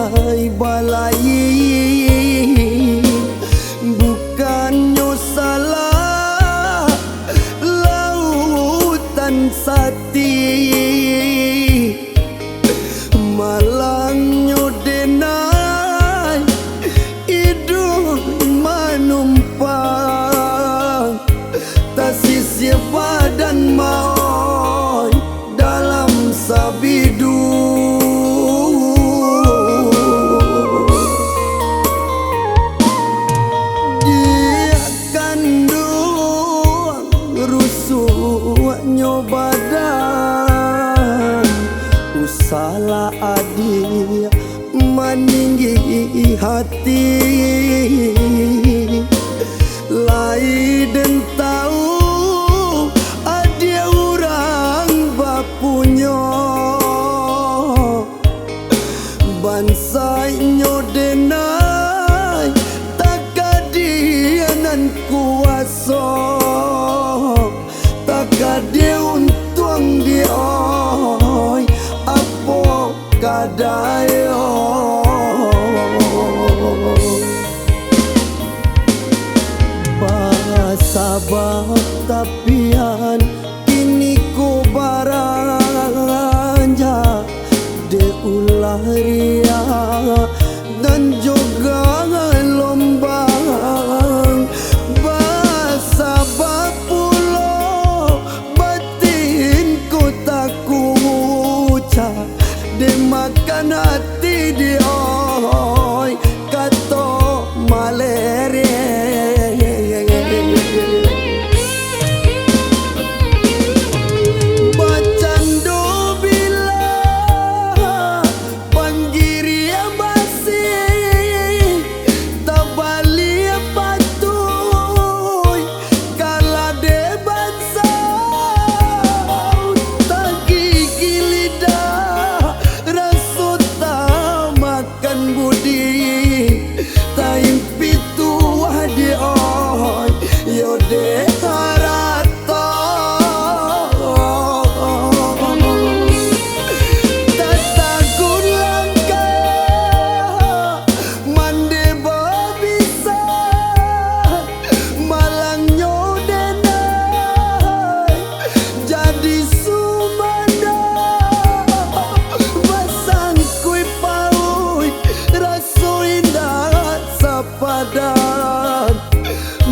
sungai balai, bukannya salah lautan sati, malangnya denai hidup manumpang, tak sisir badan mau dalam sabidu. Dia kandung rusuhnya badan, usahlah adik meninggi hati, lai dan tahu adik orang bapunya, bansanya denai tak kadianan kuasa, tak kadia untung dia apa kadaya. Sabab tapian kini ku baranja de ulah ria dan juga lombang, basabab pulo batin ku tak kuca de makan hati dia kato malaria.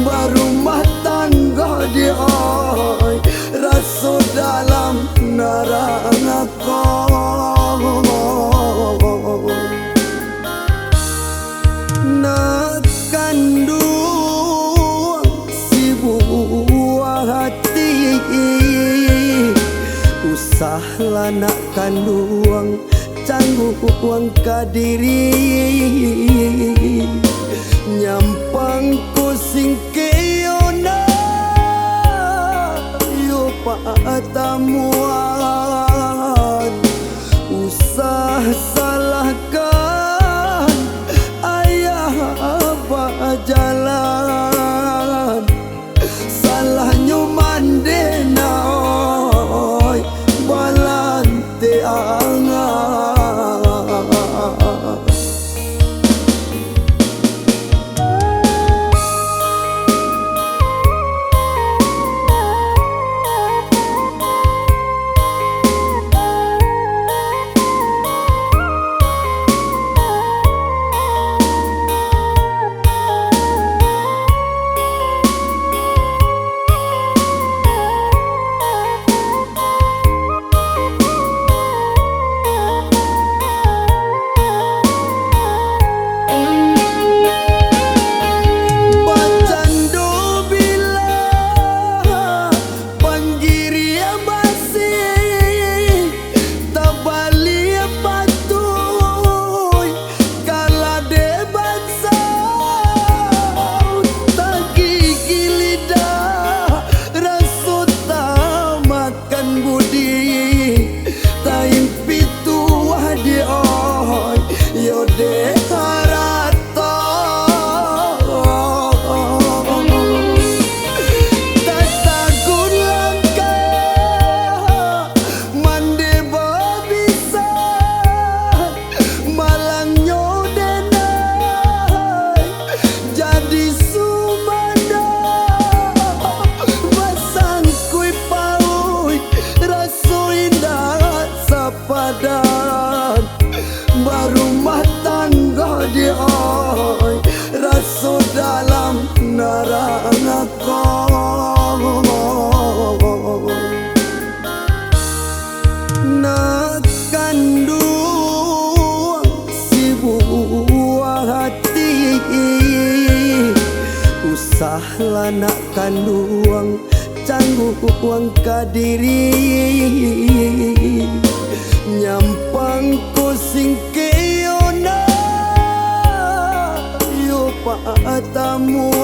Barumah tangga dia rasa dalam neraka. Nak kandung si buah hati, usahlah nak kandung canggung kadiri, nyampang ku singkeyona yo patamuan, usah salahkan ayah bajalan, salahnya mandena oi balante angan. sahla nak kanduang cangguang kadiri nyampang ko singkeyona yo patamu